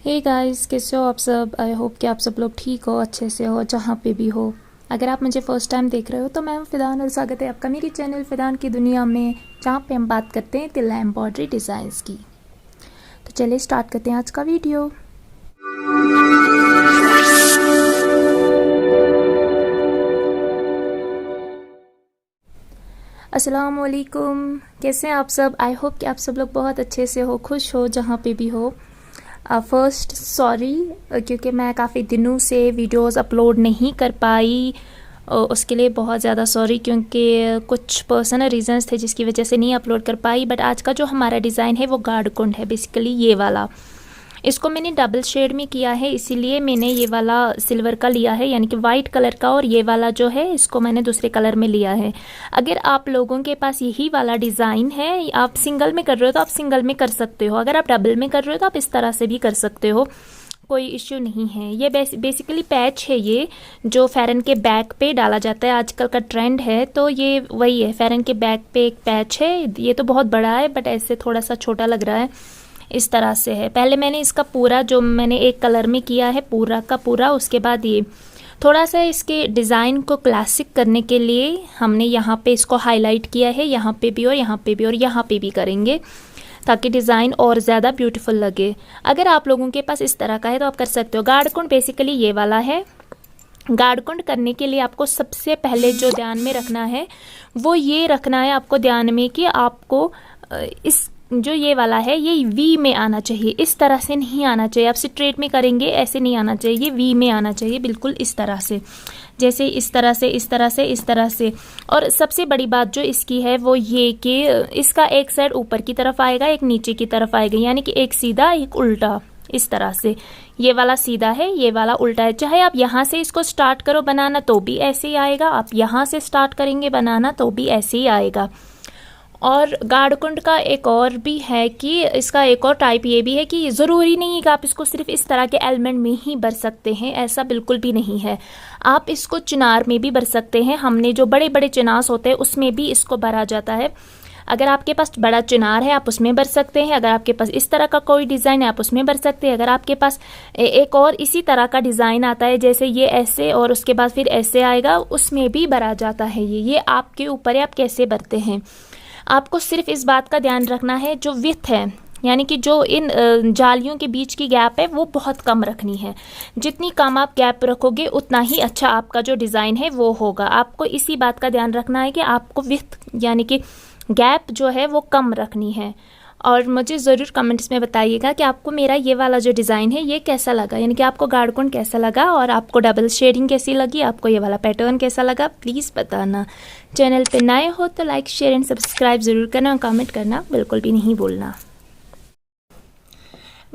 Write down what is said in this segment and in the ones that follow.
Hey guys, कैसे हो आप सब। आई होप कि आप सब लोग ठीक हो, अच्छे से हो, जहाँ पे भी हो। अगर आप मुझे फ़र्स्ट टाइम देख रहे हो तो मैं हूँ फ़िदान और स्वागत है आपका मेरी चैनल फ़िदान की दुनिया में, जहाँ पे हम बात करते हैं तिल्ला एम्ब्रॉयडरी डिज़ाइंस की। तो चलिए स्टार्ट करते हैं आज का वीडियो। अस्सलाम वालेकुम, कैसे हैं आप सब। आई होप कि आप सब लोग बहुत अच्छे से हो, खुश हो, जहाँ पे भी हो। फर्स्ट सॉरी, क्योंकि मैं काफ़ी दिनों से वीडियोस अपलोड नहीं कर पाई। उसके लिए बहुत ज़्यादा सॉरी, क्योंकि कुछ पर्सनल रीजंस थे जिसकी वजह से नहीं अपलोड कर पाई। बट आज का जो हमारा डिज़ाइन है वो गार्ड कुंड है, बेसिकली ये वाला। इसको मैंने डबल शेड में किया है, इसीलिए मैंने ये वाला सिल्वर का लिया है, यानी कि वाइट कलर का, और ये वाला जो है इसको मैंने दूसरे कलर में लिया है। अगर आप लोगों के पास यही वाला डिज़ाइन है, आप सिंगल में कर रहे हो तो आप सिंगल में कर सकते हो। अगर आप डबल में कर रहे हो तो आप इस तरह से भी कर सकते हो, कोई इश्यू नहीं है। ये बेसिकली पैच है, ये जो फेरन के बैक पे डाला जाता है, आजकल का ट्रेंड है। तो ये वही है, फेरन के बैक पे एक पैच है। ये तो बहुत बड़ा है बट ऐसे थोड़ा सा छोटा लग रहा है, इस तरह से है। पहले मैंने इसका पूरा जो मैंने एक कलर में किया है पूरा का पूरा, उसके बाद ये थोड़ा सा इसके डिज़ाइन को क्लासिक करने के लिए हमने यहाँ पे इसको हाईलाइट किया है, यहाँ पे भी और यहाँ पे भी और यहाँ पे भी करेंगे, ताकि डिज़ाइन और ज़्यादा ब्यूटीफुल लगे। अगर आप लोगों के पास इस तरह का है तो आप कर सकते हो। गार्ड कुंड बेसिकली ये वाला है। गार्ड कुंड करने के लिए आपको सबसे पहले जो ध्यान में रखना है वो ये रखना है आपको ध्यान में कि आपको इस जो ये वाला है ये वी में आना चाहिए, इस तरह से नहीं आना चाहिए। आप स्ट्रेट में करेंगे ऐसे नहीं आना चाहिए, ये वी में आना चाहिए, बिल्कुल इस तरह से, जैसे इस तरह से, इस तरह से, इस तरह से। और सबसे बड़ी बात जो इसकी है वो ये कि इसका एक साइड ऊपर की तरफ आएगा, एक नीचे की तरफ आएगा, यानी कि एक सीधा एक उल्टा, इस तरह से। ये वाला सीधा है, ये वाला उल्टा है। चाहे आप यहाँ से इसको स्टार्ट करो बनाना तो भी ऐसे ही आएगा, आप यहाँ से स्टार्ट करेंगे बनाना तो भी ऐसे ही आएगा। और गार्ड कुंड का एक और भी है कि इसका एक और टाइप ये भी है कि ज़रूरी नहीं है कि आप इसको सिर्फ इस तरह के एलिमेंट में ही भर सकते हैं, ऐसा बिल्कुल भी नहीं है। आप इसको चिनार में भी भर सकते हैं। हमने जो बड़े बड़े चिनास होते हैं उसमें भी इसको भरा जाता है। अगर आपके पास बड़ा चिनार है आप उसमें भर सकते हैं। अगर आपके पास इस तरह का कोई डिज़ाइन है आप उसमें भर सकते हैं। अगर आपके पास एक और इसी तरह का डिज़ाइन आता है, जैसे ये ऐसे और उसके बाद फिर ऐसे आएगा, उसमें भी भरा जाता है। ये आपके ऊपर है, आप कैसे भरते हैं। आपको सिर्फ इस बात का ध्यान रखना है, जो विथ है, यानी कि जो इन जालियों के बीच की गैप है वो बहुत कम रखनी है। जितनी कम आप गैप रखोगे उतना ही अच्छा आपका जो डिज़ाइन है वो होगा। आपको इसी बात का ध्यान रखना है कि आपको विथ यानी कि गैप जो है वो कम रखनी है। और मुझे ज़रूर कमेंट्स में बताइएगा कि आपको मेरा ये वाला जो डिज़ाइन है ये कैसा लगा, यानी कि आपको गार्ड कुंड कैसा लगा और आपको डबल शेडिंग कैसी लगी, आपको ये वाला पैटर्न कैसा लगा, प्लीज़ बताना। चैनल पे नए हो तो लाइक शेयर एंड सब्सक्राइब ज़रूर करना और कमेंट करना बिल्कुल भी नहीं भूलना।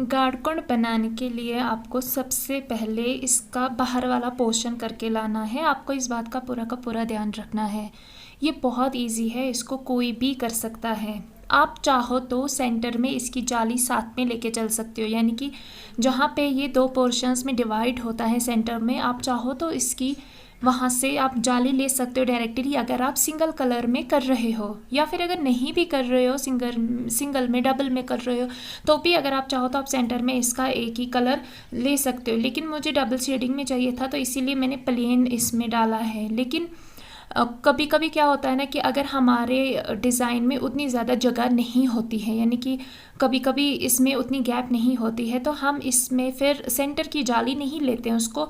गार्ड कुंड बनाने के लिए आपको सबसे पहले इसका बाहर वाला पोर्शन करके लाना है। आपको इस बात का पूरा ध्यान रखना है। ये बहुत इजी है, इसको कोई भी कर सकता है। आप चाहो तो सेंटर में इसकी जाली साथ में लेके चल सकते हो, यानी कि जहाँ पे ये दो पोर्शंस में डिवाइड होता है सेंटर में, आप चाहो तो इसकी वहाँ से आप जाली ले सकते हो डायरेक्टली, अगर आप सिंगल कलर में कर रहे हो। या फिर अगर नहीं भी कर रहे हो, सिंगल में डबल में कर रहे हो तो भी अगर आप चाहो तो आप सेंटर में इसका एक ही कलर ले सकते हो। लेकिन मुझे डबल शेडिंग में चाहिए था तो इसीलिए मैंने प्लेन इसमें डाला है। लेकिन कभी कभी क्या होता है ना कि अगर हमारे डिज़ाइन में उतनी ज़्यादा जगह नहीं होती है, यानी कि कभी कभी इसमें उतनी गैप नहीं होती है, तो हम इसमें फिर सेंटर की जाली नहीं लेते हैं, उसको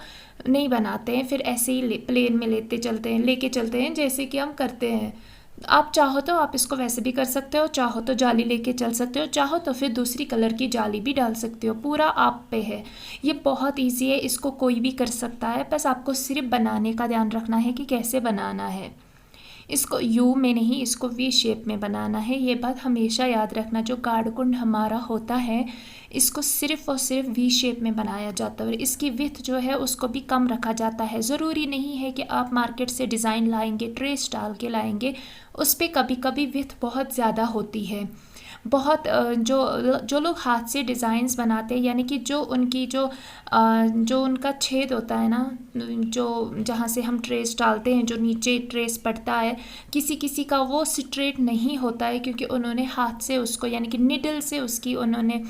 नहीं बनाते हैं, फिर ऐसे ही प्लेन में लेके चलते हैं जैसे कि हम करते हैं। आप चाहो तो आप इसको वैसे भी कर सकते हो, चाहो तो जाली लेके चल सकते हो, चाहो तो फिर दूसरी कलर की जाली भी डाल सकते हो, पूरा आप पे है। ये बहुत इजी है, इसको कोई भी कर सकता है, बस आपको सिर्फ बनाने का ध्यान रखना है कि कैसे बनाना है। इसको यू में नहीं, इसको वी शेप में बनाना है। ये बात हमेशा याद रखना, जो गार्ड कुंड हमारा होता है इसको सिर्फ और सिर्फ वी शेप में बनाया जाता है और इसकी विथ जो है उसको भी कम रखा जाता है। ज़रूरी नहीं है कि आप मार्केट से डिज़ाइन लाएंगे, ट्रेस डाल के लाएंगे, उस पर कभी कभी विथ बहुत ज़्यादा होती है। बहुत जो लोग हाथ से डिज़ाइंस बनाते हैं, यानी कि जो उनकी जो उनका छेद होता है ना, जो जहाँ से हम ट्रेस डालते हैं, जो नीचे ट्रेस पड़ता है, किसी किसी का वो स्ट्रेट नहीं होता है क्योंकि उन्होंने हाथ से उसको यानी कि निडल से उसकी उन्होंने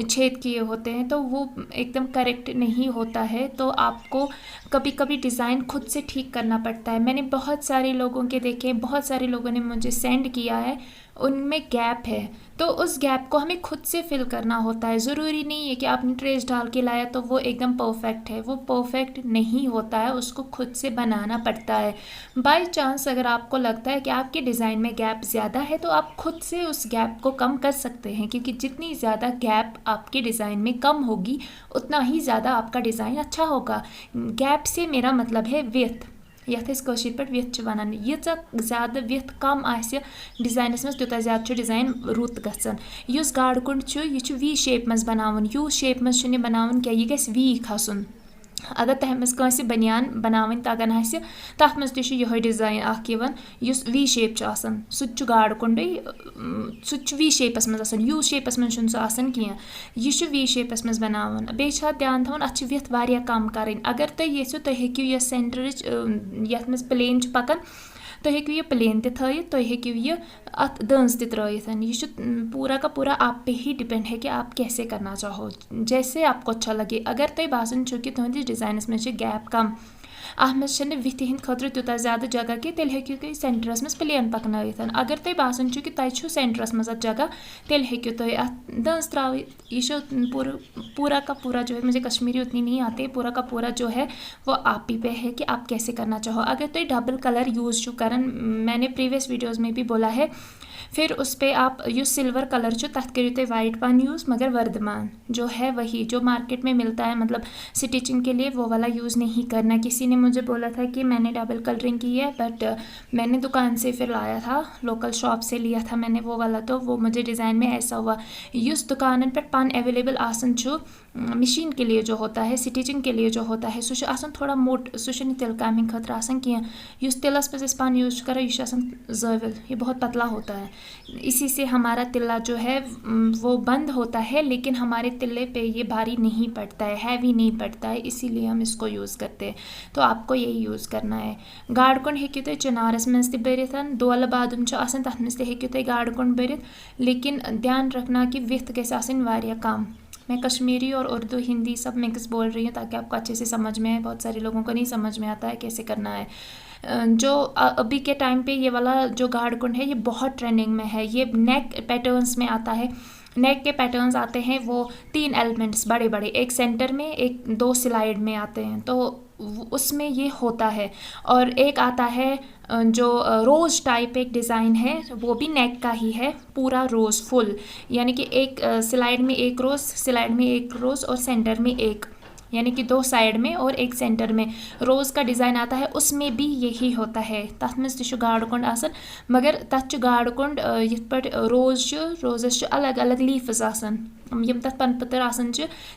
छेद किए होते हैं, तो वो एकदम करेक्ट नहीं होता है। तो आपको कभी कभी डिज़ाइन खुद से ठीक करना पड़ता है। मैंने बहुत सारे लोगों के देखे, बहुत सारे लोगों ने मुझे सेंड किया है, उनमें गैप है, तो उस गैप को हमें खुद से फिल करना होता है। ज़रूरी नहीं है कि आपने ट्रेस डाल के लाया तो वो एकदम परफेक्ट है, वो परफेक्ट नहीं होता है, उसको खुद से बनाना पड़ता है। बाय चांस अगर आपको लगता है कि आपके डिज़ाइन में गैप ज़्यादा है तो आप खुद से उस गैप को कम कर सकते हैं, क्योंकि जितनी ज़्यादा गैप आपके डिज़ाइन में कम होगी उतना ही ज़्यादा आपका डिज़ाइन अच्छा होगा। गैप से मेरा मतलब है विड्थ, यथ कशीर पे विथ वन, यीचा ज़्यादा विथ कम आसे डिज़ाइनस मज तूत ज़्यादा डिज़ाइन रुत गसन। युस गाड़ कुंड यह वी शेप मज बनावन, यू शेप मज बनावन क्या, यह गस वी खसन। अगर तह मज कंसे बनियान बनावन तगन आसे तथ मज तह यह डिज़ाइन अख यिवन युस वी शेप आसान, सह गाड़ कुंडे, सह वी शेपस मज आसान, यू शेपस मज सह आसान किया, यह वी शेपस मज बनावन। बेच ध्यान थवन अत विथ वारिया कम करन। अगर तुम यीशु तुम हेकु यह सेंटरच यथ मज प्लेन पकान, तुम हेकु यह प्लेन तयित, तुम हेकु यह अत दंस त्रित। यह पूरा का पूरा आप पे ही डिपेंड है कि आप कैसे करना चाहो, जैसे आपको अच्छा लगे। अगर तुम बासन कि तुहस डिज़ाइनस में गैप कम, अत मे विथ हंद खतर तूत ज़्यादा जगह कि तेल हेकु तुम सेंटरस मज प्लेन पकनयित। अगर तुम बासन कि तुम सेंटरस मज जगह, तेल हेकु तुम अत दंस त्रवित। यह पूरा का पूरा जो है, मुझे कश्मीरी उतनी नहीं आती, पूरा का पूरा जो है वो आप ही पे है कि आप कैसे करना चाहो। अगर तुम डबल कलर यूज़ जो करन, मैंने प्रीवियस वीडियोज़ में भी बोला है, फिर उस पर आप यो सिल्वर कलर जो तथ करो तुम वाइट पान यूज़, मगर वर्धमान जो है वही जो मार्केट में मिलता है, मतलब स्टिचिंग के लिए, वो वाला यूज़ नहीं करना। किसी ने मुझे बोला था कि मैंने डबल कलरिंग की है, बट मैंने दुकान से फिर लाया था, लोकल शॉप से लिया था मैंने वो वाला, तो वो मुझे डिज़ाइन में ऐसा हुआ। युस दुकान पे पान अवेलेबल आसन मशीन के लिए जो होता है, स्टिचिंग के लिए जो होता है, सह आसान थोड़ा मोट, सह तिल कामिंग खतर आसान किया। युस तिलस पे पान यूज करा, यह आसान ज़विल, ये बहुत पतला होता है, इसी से हमारा तिल्ला जो है वो बंद होता है, लेकिन हमारे तिल्ले पे ये भारी नहीं पड़ता है, हैवी नहीं पड़ता है, इसीलिए हम इसको यूज़ करते हैं। तो आपको यही यूज़ करना है। गाड़ कुंड हेकु तुम चिनारस मज बरित, दोल बादुम तथ मज हेकु तुम गाड़ कुंड बरित, लेकिन ध्यान रखना कि विथ गैस आसन वारिया कम। मैं कश्मीरी और उर्दू हिंदी सब मिक्स बोल रही हूँ ताकि आपको अच्छे से समझ में आए, बहुत सारे लोगों को नहीं समझ में आता है कैसे करना है। जो अभी के टाइम पे ये वाला जो गाड़ कुंड है ये बहुत ट्रेंडिंग में है, ये नेक पैटर्न्स में आता है। नेक के पैटर्न्स आते हैं वो 3 एलिमेंट्स बड़े बड़े, एक सेंटर में, एक 2 साइड में आते हैं, तो उसमें ये होता है। और एक आता है जो रोज़ टाइप एक डिज़ाइन है, वो भी नेक का ही है, पूरा रोज़ फुल, यानी कि एक स्लाइड में एक रोज़, स्लाइड में एक रोज़ और सेंटर में एक, यानी कि 2 साइड में और एक सेंटर में रोज़ का डिज़ाइन आता है। उसमें भी यही होता है, तथ मज तह गाड़ कुंड आसान, मगर तथ गाड़ कुंड यथ पे रोज़ रोज़स अलग अलग लीफ्स आसान, यम तथ पन पतर आसान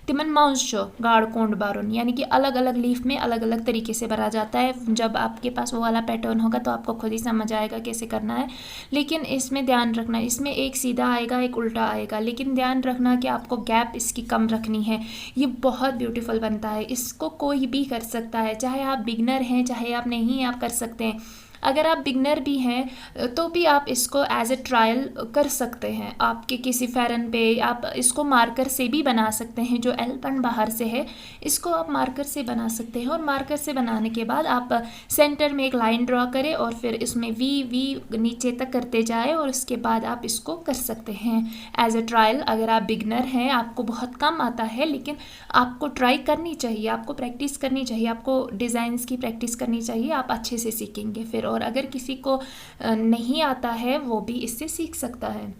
तिमन मज गाड़ कुंड भरुन, यानी कि अलग अलग लीफ में अलग अलग तरीके से भरा जाता है। जब आपके पास वो वाला पैटर्न होगा तो आपको खुद ही समझ आएगा कैसे करना है। लेकिन इसमें ध्यान रखना, इसमें एक सीधा आएगा एक उल्टा आएगा, लेकिन ध्यान रखना कि आपको गैप इसकी कम रखनी है। ये बहुत ब्यूटीफुल बनता है, इसको कोई भी कर सकता है, चाहे आप बिगनर हैं चाहे आप नहीं, आप कर सकते हैं। अगर आप बिगनर भी हैं तो भी आप इसको एज ए ट्रायल कर सकते हैं। आपके किसी फेरन पे आप इसको मार्कर से भी बना सकते हैं, जो एल्पन बाहर से है इसको आप मार्कर से बना सकते हैं। और मार्कर से बनाने के बाद आप सेंटर में एक लाइन ड्रॉ करें और फिर इसमें वी नीचे तक करते जाए, और उसके बाद आप इसको कर सकते हैं एज ए ट्रायल। अगर आप बिगनर हैं, आपको बहुत कम आता है, लेकिन आपको ट्राई करनी चाहिए, आपको प्रैक्टिस करनी चाहिए, आपको डिज़ाइंस की प्रैक्टिस करनी चाहिए, आप अच्छे से सीखेंगे फिर। और अगर किसी को नहीं आता है वो भी इससे सीख सकता है।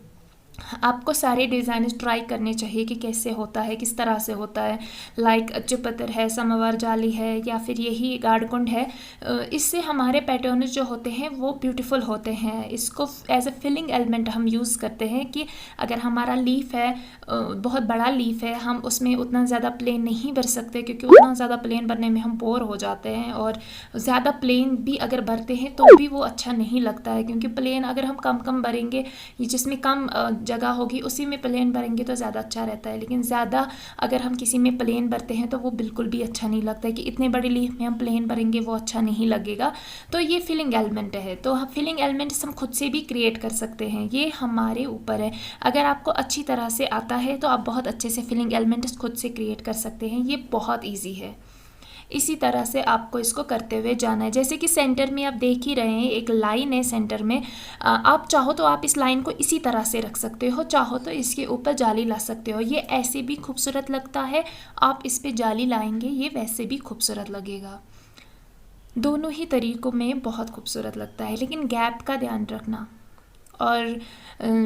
आपको सारे डिज़ाइन ट्राई करने चाहिए कि कैसे होता है, किस तरह से होता है। लाइक चुपतर है, समवार जाली है, या फिर यही गाड़ कुंड है। इससे हमारे पैटर्न जो होते हैं वो ब्यूटीफुल होते हैं। इसको एज ए फिलिंग एलिमेंट हम यूज़ करते हैं कि अगर हमारा लीफ है, बहुत बड़ा लीफ है, हम उसमें उतना ज़्यादा प्लेन नहीं भर सकते, क्योंकि उतना ज़्यादा प्लेन भरने में हम बोर हो जाते हैं। और ज़्यादा प्लेन भी अगर भरते हैं तो भी वो अच्छा नहीं लगता है, क्योंकि प्लेन अगर हम कम कम भरेंगे, जिसमें कम जगह होगी उसी में प्लेन भरेंगे तो ज़्यादा अच्छा रहता है, लेकिन ज़्यादा अगर हम किसी में प्लेन भरते हैं तो वो बिल्कुल भी अच्छा नहीं लगता है कि इतने बड़े लीफ में हम प्लेन भरेंगे, वो अच्छा नहीं लगेगा। तो ये फिलिंग एलिमेंट है, तो फिलिंग एलिमेंट्स हम खुद से भी क्रिएट कर सकते हैं, ये हमारे ऊपर है। अगर आपको अच्छी तरह से आता है तो आप बहुत अच्छे से फिलिंग एलिमेंट्स खुद से क्रिएट कर सकते हैं, ये बहुत ईजी है। इसी तरह से आपको इसको करते हुए जाना है। जैसे कि सेंटर में आप देख ही रहे हैं एक लाइन है सेंटर में, आप चाहो तो आप इस लाइन को इसी तरह से रख सकते हो, चाहो तो इसके ऊपर जाली ला सकते हो, ये ऐसे भी खूबसूरत लगता है। आप इस पे जाली लाएंगे ये वैसे भी खूबसूरत लगेगा, दोनों ही तरीक़ों में बहुत खूबसूरत लगता है। लेकिन गैप का ध्यान रखना, और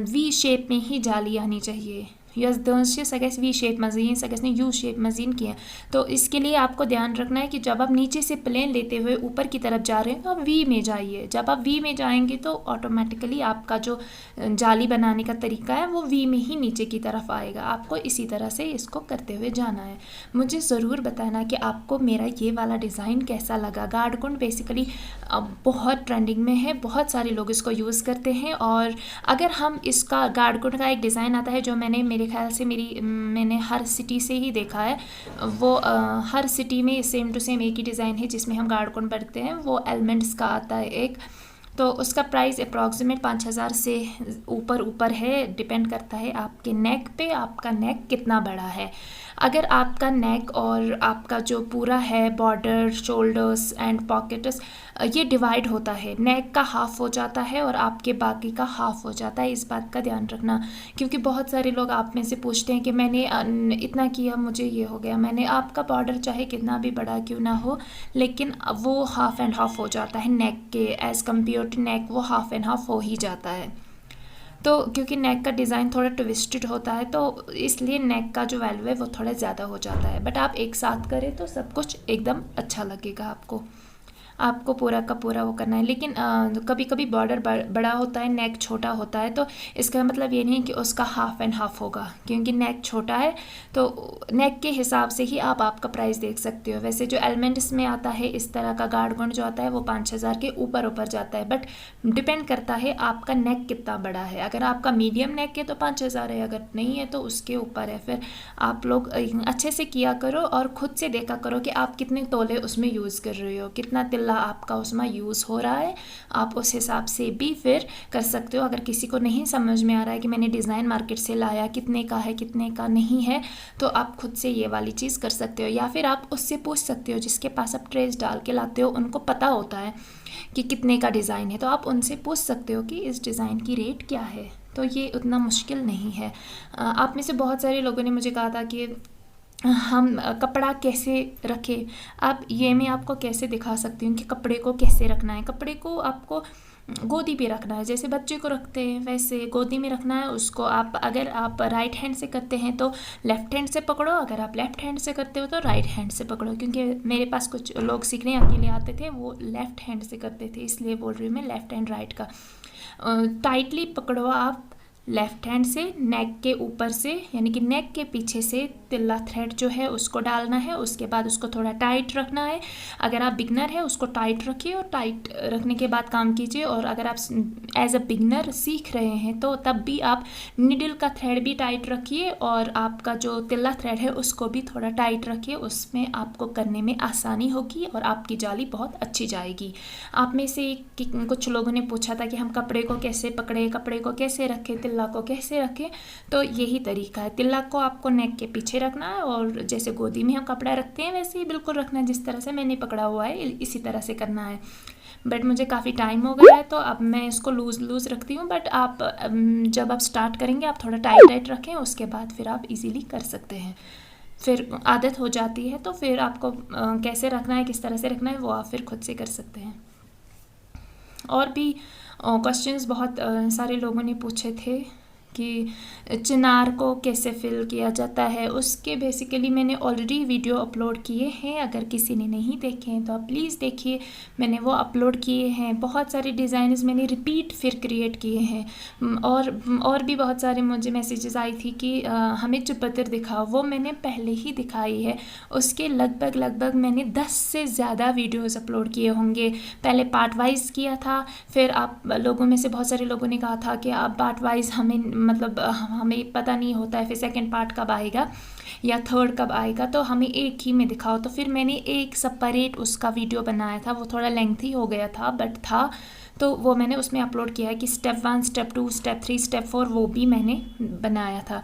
वी शेप में ही जाली आनी चाहिए। यस दंश अगेंस्ट वी शेप मजीन अगेंस्ट ने यू शेप मजीन किया। तो इसके लिए आपको ध्यान रखना है कि जब आप नीचे से प्लेन लेते हुए ऊपर की तरफ जा रहे हैं तो आप वी में जाइए। जब आप वी में जाएंगे तो ऑटोमेटिकली आपका जो जाली बनाने का तरीका है वो वी में ही नीचे की तरफ आएगा। आपको इसी तरह से इसको करते हुए जाना है। मुझे ज़रूर बताना कि आपको मेरा ये वाला डिज़ाइन कैसा लगा। गार्डकुन बेसिकली बहुत ट्रेंडिंग में है, बहुत सारे लोग इसको यूज़ करते हैं। और अगर हम इसका गार्डकुन का एक डिज़ाइन आता है जो मेरे ख्याल से मैंने हर सिटी से ही देखा है, वो हर सिटी में सेम टू सेम एक ही डिज़ाइन है जिसमें हम गार्डकुन भरते हैं, वो एलिमेंट्स का आता है एक। तो उसका प्राइस अप्रॉक्सीमेट 5000 से ऊपर है, डिपेंड करता है आपके नेक पे, आपका नेक कितना बड़ा है। अगर आपका नेक और आपका जो पूरा है बॉर्डर, शोल्डर्स एंड पॉकेट्स ये डिवाइड होता है, नेक का हाफ़ हो जाता है और आपके बाकी का हाफ़ हो जाता है, इस बात का ध्यान रखना। क्योंकि बहुत सारे लोग आप में से पूछते हैं कि मैंने इतना किया मुझे ये हो गया। मैंने आपका बॉर्डर चाहे कितना भी बड़ा क्यों ना हो, लेकिन वो हाफ़ एंड हाफ़ हो जाता है नेक के, एज़ कम्पेयर टू नेक वो हाफ़ एंड हाफ़ हो ही जाता है। तो क्योंकि नेक का डिज़ाइन थोड़ा ट्विस्टेड होता है तो इसलिए नेक का जो वैल्यू है वो थोड़ा ज़्यादा हो जाता है। बट आप एक साथ करें तो सब कुछ एकदम अच्छा लगेगा। आपको पूरा का पूरा वो करना है। लेकिन कभी कभी बॉर्डर बड़ा होता है, नेक छोटा होता है, तो इसका मतलब ये नहीं कि उसका हाफ़ एंड हाफ़ होगा। क्योंकि नेक छोटा है तो नेक के हिसाब से ही आप आपका प्राइस देख सकते हो। वैसे जो एलिमेंट्स में आता है इस तरह का गार्डकुन जो आता है वो 5000 के ऊपर जाता है। बट डिपेंड करता है आपका नेक कितना बड़ा है। अगर आपका मीडियम नेक है तो 5000 है, अगर नहीं है तो उसके ऊपर है। फिर आप लोग अच्छे से किया करो और ख़ुद से देखा करो कि आप कितने तोले उसमें यूज़ कर रहे हो, कितना तिल्ला आपका उसमें यूज़ हो रहा है। आप उस हिसाब से भी फिर कर सकते हो। अगर किसी को नहीं समझ में आ रहा है कि मैंने डिज़ाइन मार्केट से लाया, कितने का है कितने का नहीं है, तो आप खुद से ये वाली चीज़ कर सकते हो। या फिर आप उससे पूछ सकते हो जिसके पास आप ट्रेस डाल के लाते हो, उनको पता होता है कि कितने का डिज़ाइन है, तो आप उनसे पूछ सकते हो कि इस डिज़ाइन की रेट क्या है। तो ये उतना मुश्किल नहीं है। आप में से बहुत सारे लोगों ने मुझे कहा था कि हम कपड़ा कैसे रखें। अब ये मैं आपको कैसे दिखा सकती हूँ कि कपड़े को कैसे रखना है। कपड़े को आपको गोदी पे रखना है, जैसे बच्चे को रखते हैं वैसे गोदी में रखना है उसको। अगर आप राइट हैंड से करते हैं तो लेफ़्ट हैंड से पकड़ो, अगर आप लेफ़्ट हैंड से करते हो तो राइट हैंड से पकड़ो। क्योंकि मेरे पास कुछ लोग सीखने अकेले आते थे, वो लेफ़्ट हैंड से करते थे, इसलिए बोल रही हूँ मैं लेफ़्ट हैंड राइट का। टाइटली पकड़ो आप लेफ़्ट हैंड से, नेक के ऊपर से, यानी कि नेक के पीछे से तिल्ला थ्रेड जो है उसको डालना है। उसके बाद उसको थोड़ा टाइट रखना है। अगर आप बिगनर है उसको टाइट रखिए और टाइट रखने के बाद काम कीजिए। और अगर आप एज अ बिगनर सीख रहे हैं तो तब भी आप निडल का थ्रेड भी टाइट रखिए और आपका जो तिल्ला थ्रेड है उसको भी थोड़ा टाइट रखिए। उसमें आपको करने में आसानी होगी और आपकी जाली बहुत अच्छी जाएगी। आप में से कुछ लोगों ने पूछा था कि हम कपड़े को कैसे पकड़े, कपड़े को कैसे रखें, तिल्ला को कैसे रखें। तो यही तरीका है। तिल्ला को आपको नेक के पीछे रखना है और जैसे गोदी में हम कपड़ा रखते हैं वैसे ही बिल्कुल रखना है, जिस तरह से मैंने पकड़ा हुआ है इसी तरह से करना है। बट मुझे काफ़ी टाइम हो गया है तो अब मैं इसको लूज़ रखती हूँ। बट आप जब आप स्टार्ट करेंगे आप थोड़ा टाइट रखें, उसके बाद फिर आप इजीली कर सकते हैं। फिर आदत हो जाती है तो फिर आपको कैसे रखना है, किस तरह से रखना है वो आप फिर खुद से कर सकते हैं। और भी क्वेश्चंस बहुत सारे लोगों ने पूछे थे कि चिनार को कैसे फिल किया जाता है, उसके बेसिकली मैंने ऑलरेडी वीडियो अपलोड किए हैं। अगर किसी ने नहीं देखे हैं तो आप प्लीज़ देखिए, मैंने वो अपलोड किए हैं। बहुत सारे डिज़ाइंस मैंने रिपीट फिर क्रिएट किए हैं। और भी बहुत सारे मुझे मैसेजेस आई थी कि हमें चुपत्तर दिखाओ, वो मैंने पहले ही दिखाई है। उसके लगभग मैंने 10 से ज़्यादा वीडियोज़ अपलोड किए होंगे। पहले पार्ट वाइज किया था, फिर आप लोगों में से बहुत सारे लोगों ने कहा था कि आप पार्ट वाइज हमें मतलब हमें पता नहीं होता है फिर सेकंड पार्ट कब आएगा या थर्ड कब आएगा, तो हमें एक ही में दिखाओ। तो फिर मैंने एक सेपरेट उसका वीडियो बनाया था, वो थोड़ा लेंथी हो गया था बट था, तो वो मैंने उसमें अपलोड किया है कि स्टेप 1, स्टेप 2, स्टेप 3, स्टेप 4 वो भी मैंने बनाया था।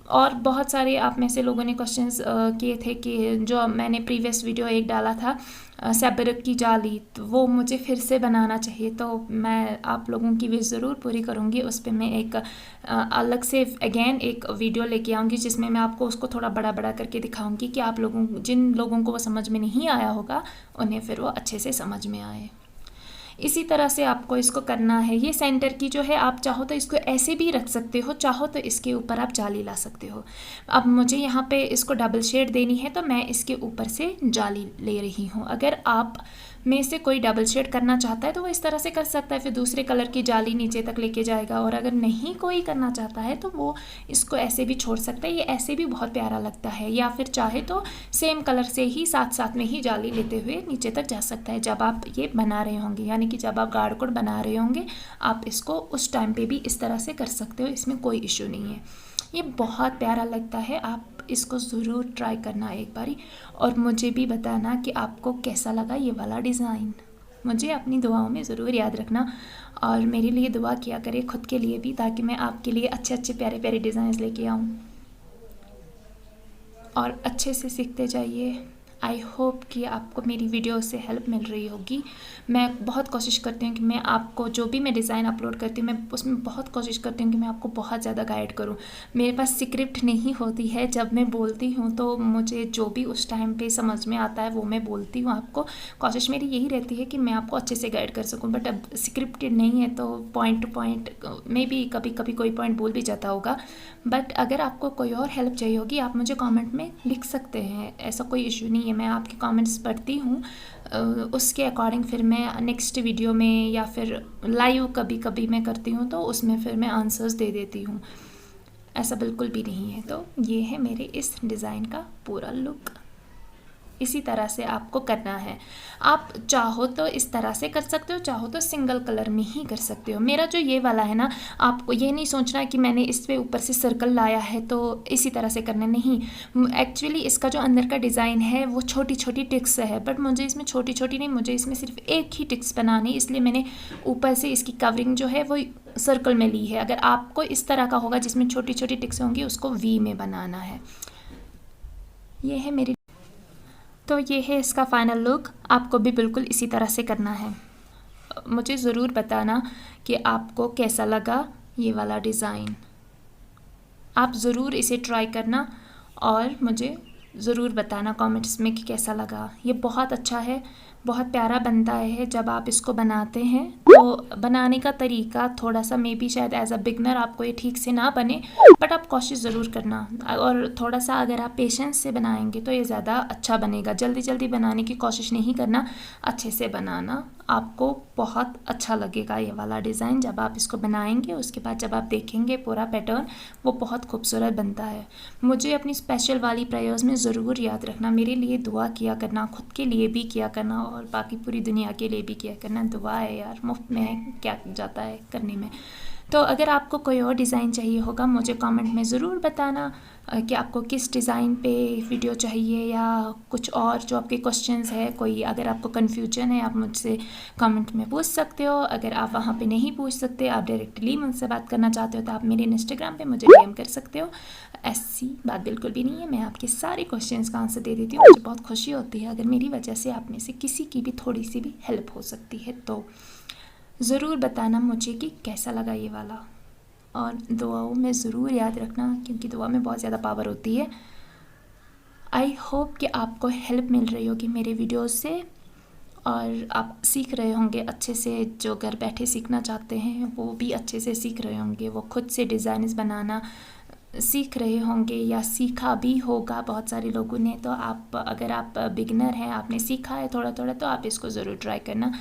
और बहुत सारे आप में से लोगों ने क्वेश्चंस किए थे कि जो मैंने प्रीवियस वीडियो एक डाला था सैबरक की जाली, तो वो मुझे फिर से बनाना चाहिए, तो मैं आप लोगों की विश ज़रूर पूरी करूँगी। उस पर मैं एक अलग से अगेन एक वीडियो लेके आऊँगी जिसमें मैं आपको उसको थोड़ा बड़ा बड़ा करके दिखाऊँगी कि आप लोगों जिन लोगों को वो समझ में नहीं आया होगा उन्हें फिर वो अच्छे से समझ में आए। इसी तरह से आपको इसको करना है। ये सेंटर की जो है आप चाहो तो इसको ऐसे भी रख सकते हो, चाहो तो इसके ऊपर आप जाली ला सकते हो। अब मुझे यहाँ पे इसको डबल शेड देनी है तो मैं इसके ऊपर से जाली ले रही हूँ। अगर आप में से कोई डबल शेड करना चाहता है तो वो इस तरह से कर सकता है, फिर दूसरे कलर की जाली नीचे तक लेके जाएगा। और अगर नहीं कोई करना चाहता है तो वो इसको ऐसे भी छोड़ सकता है, ये ऐसे भी बहुत प्यारा लगता है। या फिर चाहे तो सेम कलर से ही साथ साथ में ही जाली लेते हुए नीचे तक जा सकता है जब आप ये बना रहे होंगे, यानी कि जब आप गार्ड कोड बना रहे होंगे आप इसको उस टाइम पे भी इस तरह से कर सकते हो, इसमें कोई इशू नहीं है। ये बहुत प्यारा लगता है, आप इसको ज़रूर ट्राई करना एक बारी और मुझे भी बताना कि आपको कैसा लगा ये वाला डिज़ाइन। मुझे अपनी दुआओं में ज़रूर याद रखना और मेरे लिए दुआ किया करें, खुद के लिए भी, ताकि मैं आपके लिए अच्छे अच्छे प्यारे प्यारे डिज़ाइंस लेके आऊँ और अच्छे से सीखते जाइए। आई होप कि आपको मेरी वीडियो से हेल्प मिल रही होगी। मैं बहुत कोशिश करती हूँ कि मैं आपको जो भी मैं डिज़ाइन अपलोड करती हूँ मैं उसमें बहुत कोशिश करती हूँ कि मैं आपको बहुत ज़्यादा गाइड करूँ। मेरे पास स्क्रिप्ट नहीं होती है, जब मैं बोलती हूँ तो मुझे जो भी उस टाइम पे समझ में आता है वो मैं बोलती हूँ आपको। कोशिश मेरी यही रहती है कि मैं आपको अच्छे से गाइड कर सकूँ, बट अब स्क्रिप्टेड नहीं है तो पॉइंट टू पॉइंट में भी कभी कभी कोई पॉइंट बोल भी जाता होगा। बट अगर आपको कोई और हेल्प चाहिए होगी आप मुझे कमेंट में लिख सकते हैं, ऐसा कोई इशू नहीं है। मैं आपके कमेंट्स पढ़ती हूँ, उसके अकॉर्डिंग फिर मैं नेक्स्ट वीडियो में या फिर लाइव कभी कभी मैं करती हूँ तो उसमें फिर मैं आंसर्स दे देती हूँ, ऐसा बिल्कुल भी नहीं है। तो ये है मेरे इस डिज़ाइन का पूरा लुक। इसी तरह से आपको करना है। आप चाहो तो इस तरह से कर सकते हो, चाहो तो सिंगल कलर में ही कर सकते हो। मेरा जो ये वाला है ना, आपको ये नहीं सोचना कि मैंने इस पे ऊपर से सर्कल लाया है तो इसी तरह से करना, नहीं। एक्चुअली इसका जो अंदर का डिज़ाइन है वो छोटी छोटी टिक्स है, बट मुझे इसमें छोटी छोटी नहीं, मुझे इसमें सिर्फ एक ही टिक्स बनानी, इसलिए मैंने ऊपर से इसकी कवरिंग जो है वो सर्कल में ली है। अगर आपको इस तरह का होगा जिसमें छोटी छोटी टिक्स होंगी उसको वी में बनाना है। ये है मेरी, तो ये है इसका फाइनल लुक। आपको भी बिल्कुल इसी तरह से करना है। मुझे ज़रूर बताना कि आपको कैसा लगा ये वाला डिज़ाइन। आप ज़रूर इसे ट्राई करना और मुझे ज़रूर बताना कमेंट्स में कि कैसा लगा। ये बहुत अच्छा है, बहुत प्यारा बनता है जब आप इसको बनाते हैं। तो बनाने का तरीका थोड़ा सा मे बी शायद एज अ बिगनर आपको ये ठीक से ना बने, बट आप कोशिश ज़रूर करना और थोड़ा सा अगर आप पेशेंस से बनाएंगे तो ये ज़्यादा अच्छा बनेगा। जल्दी जल्दी बनाने की कोशिश नहीं करना, अच्छे से बनाना, आपको बहुत अच्छा लगेगा ये वाला डिज़ाइन जब आप इसको बनाएंगे। उसके बाद जब आप देखेंगे पूरा पैटर्न वो बहुत खूबसूरत बनता है। मुझे अपनी स्पेशल वाली प्रेयर्स में ज़रूर याद रखना, मेरे लिए दुआ किया करना, खुद के लिए भी किया करना और बाकी पूरी दुनिया के लिए भी किया करना। दुआ है यार, मुफ्त में क्या जाता है करने में। तो अगर आपको कोई और डिज़ाइन चाहिए होगा मुझे कमेंट में ज़रूर बताना कि आपको किस डिज़ाइन पे वीडियो चाहिए या कुछ और जो आपके क्वेश्चंस है। कोई अगर आपको कन्फ्यूजन है आप मुझसे कमेंट में पूछ सकते हो। अगर आप वहाँ पे नहीं पूछ सकते, आप डायरेक्टली मुझसे बात करना चाहते हो तो आप मेरे इंस्टाग्राम पे मुझे डीएम कर सकते हो। ऐसी बात बिल्कुल भी नहीं है, मैं आपके सारे क्वेश्चंस का आंसर दे देती हूँ। मुझे बहुत खुशी होती है अगर मेरी वजह से आप में से किसी की भी थोड़ी सी भी हेल्प हो सकती है। तो ज़रूर बताना मुझे कि कैसा लगा ये वाला और दुआओं में ज़रूर याद रखना क्योंकि दुआ में बहुत ज़्यादा पावर होती है। आई होप कि आपको हेल्प मिल रही होगी मेरे वीडियोस से और आप सीख रहे होंगे अच्छे से। जो घर बैठे सीखना चाहते हैं वो भी अच्छे से सीख रहे होंगे, वो खुद से डिज़ाइन्स बनाना सीख रहे होंगे या सीखा भी होगा बहुत सारे लोगों ने। तो आप अगर आप बिगिनर हैं, आपने सीखा है थोड़ा थोड़ा, तो आप इसको ज़रूर ट्राई करना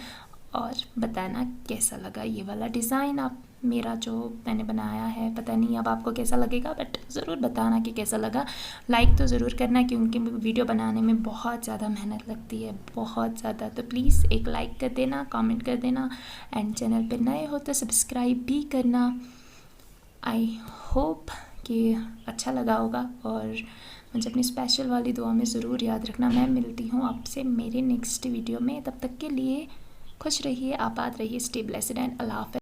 और बताना कैसा लगा ये वाला डिज़ाइन। आप मेरा जो मैंने बनाया है, पता नहीं अब आपको कैसा लगेगा, बट ज़रूर बताना कि कैसा लगा। लाइक तो ज़रूर करना क्योंकि वीडियो बनाने में बहुत ज़्यादा मेहनत लगती है, बहुत ज़्यादा। तो प्लीज़ एक लाइक कर देना, कमेंट कर देना एंड चैनल पर नए हो तो सब्सक्राइब भी करना। आई होप कि अच्छा लगा होगा और मुझे अपनी स्पेशल वाली दुआ में ज़रूर याद रखना। मैं मिलती हूँ आपसे मेरे नेक्स्ट वीडियो में, तब तक के लिए खुश रहिए, आबाद रहिए, स्टे ब्लेस्ड एंड अल्लाह हाफ़िज़।